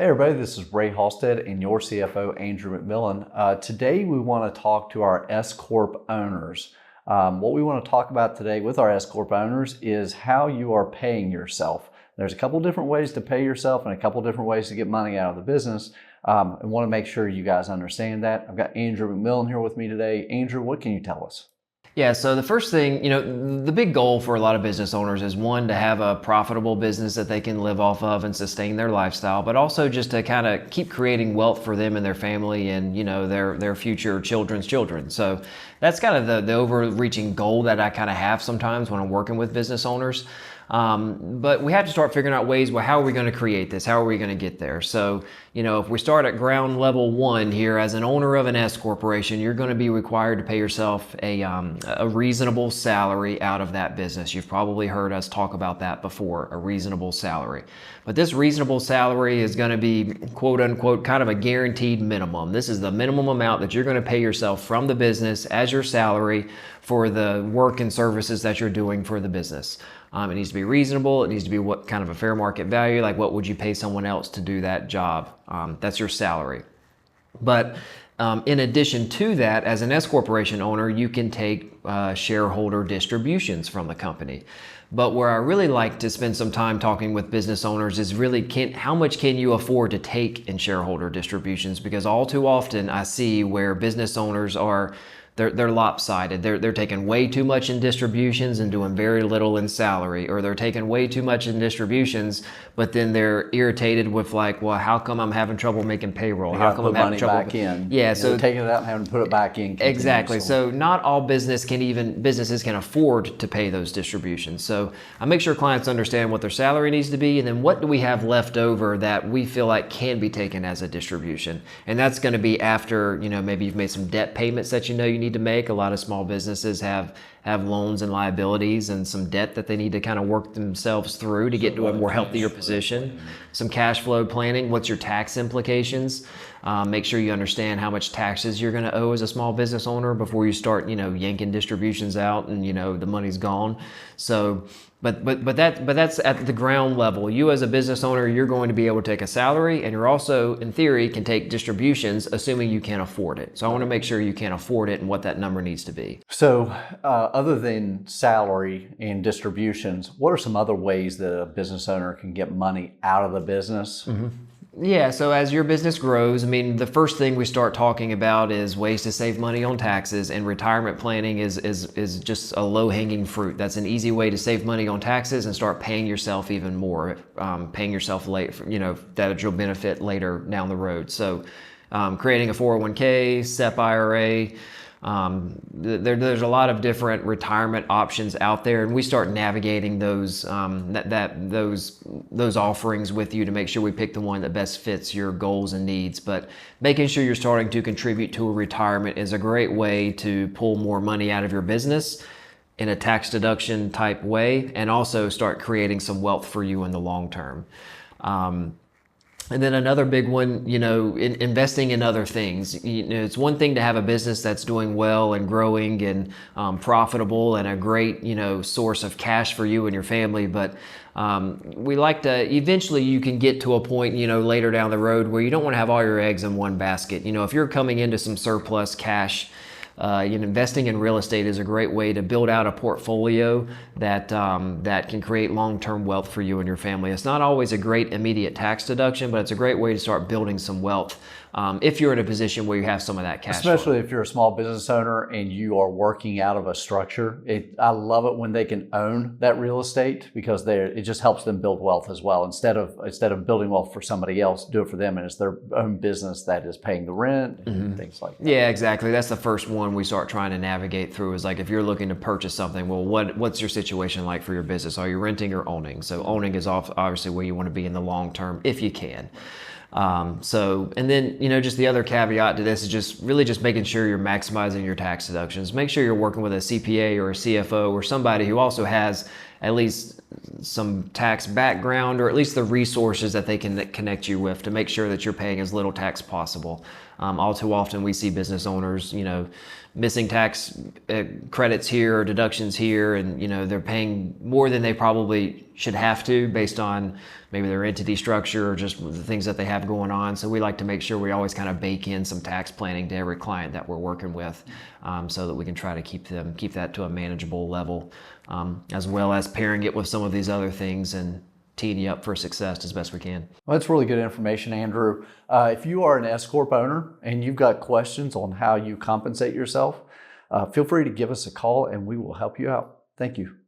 Hey everybody, this is Ray Halstead and your CFO, Andrew McMillan. Today we want to talk to our S Corp owners. What we want to talk about today with our S Corp owners is how you are paying yourself. There's a couple different ways to pay yourself and a couple different ways to get money out of the business. I want to make sure you guys understand that. I've got Andrew McMillan here with me today. Andrew, what can you tell us? Yeah, so the first thing, the big goal for a lot of business owners is one, to have a profitable business that they can live off of and sustain their lifestyle, but also just to kind of keep creating wealth for them and their family and, their future children's children. So that's kind of the overreaching goal that I kind of have sometimes when I'm working with business owners. But we have to start figuring out ways, well, how are we going to create this? How are we going to get there? So, if we start at ground level one here, as an owner of an S corporation, you're going to be required to pay yourself a reasonable salary out of that business. You've probably heard us talk about that before, a reasonable salary. But this reasonable salary is going to be, quote unquote, kind of a guaranteed minimum. This is the minimum amount that you're going to pay yourself from the business as your salary for the work and services that you're doing for the business. It needs to be reasonable. It needs to be what kind of a fair market value, like what would you pay someone else to do that job? That's your salary. But in addition to that, as an S corporation owner, you can take shareholder distributions from the company. But where I really like to spend some time talking with business owners is really how much can you afford to take in shareholder distributions? Because all too often I see where business owners are they're lopsided. They're taking way too much in distributions and doing very little in salary, or they're taking way too much in distributions, but then they're irritated with like, well, how come I'm having trouble making payroll? How come I'm having trouble back in? Yeah, so taking it out and having to put it back in. Exactly. So not all businesses can afford to pay those distributions. So I make sure clients understand what their salary needs to be, and then what do we have left over that we feel like can be taken as a distribution. And that's going to be after, maybe you've made some debt payments that you need to make. A lot of small businesses have loans and liabilities and some debt that they need to kind of work themselves through to get to a more healthier position. Some cash flow planning. What's your tax implications? Make sure you understand how much taxes you're going to owe as a small business owner before you start, yanking distributions out and, the money's gone. So, but that's at the ground level. You as a business owner, you're going to be able to take a salary, and you're also, in theory, can take distributions, assuming you can afford it. So I want to make sure you can afford it and what that number needs to be. So other than salary and distributions, what are some other ways that a business owner can get money out of the business? Mm-hmm. Yeah, so as your business grows, the first thing we start talking about is ways to save money on taxes, and retirement planning is just a low-hanging fruit. That's an easy way to save money on taxes and start paying yourself even more, paying yourself late, that you'll benefit later down the road. So creating a 401k, SEP IRA, there's a lot of different retirement options out there, and we start navigating those those offerings with you to make sure we pick the one that best fits your goals and needs. But making sure you're starting to contribute to a retirement is a great way to pull more money out of your business in a tax deduction type way, and also start creating some wealth for you in the long term. And then another big one, investing in other things. It's one thing to have a business that's doing well and growing and profitable and a great, source of cash for you and your family. But we like to, eventually you can get to a point, later down the road where you don't want to have all your eggs in one basket. If you're coming into some surplus cash, investing in real estate is a great way to build out a portfolio that can create long-term wealth for you and your family. It's not always a great immediate tax deduction, but it's a great way to start building some wealth if you're in a position where you have some of that cash Especially flow. if you're a small business owner and you are working out of a structure. I love it when they can own that real estate, because it just helps them build wealth as well. Instead of building wealth for somebody else, do it for them, and it's their own business that is paying the rent and things like that. Yeah, exactly. That's the first one we start trying to navigate through, is like, if you're looking to purchase something, well, what's your situation like for your business? Are you renting or owning? So owning is obviously where you want to be in the long term if you can. And then, just the other caveat to this is just making sure you're maximizing your tax deductions. Make sure you're working with a CPA or a CFO or somebody who also has at least some tax background, or at least the resources that they can connect you with to make sure that you're paying as little tax possible. All too often we see business owners, missing tax credits here or deductions here, and they're paying more than they probably should have to based on maybe their entity structure or just the things that they have going on. So we like to make sure we always kind of bake in some tax planning to every client that we're working with, so that we can try to keep that to a manageable level, as well as pairing it with some of these other things and teeing you up for success as best we can. Well, that's really good information, Andrew. If you are an S Corp owner and you've got questions on how you compensate yourself, feel free to give us a call and we will help you out. Thank you.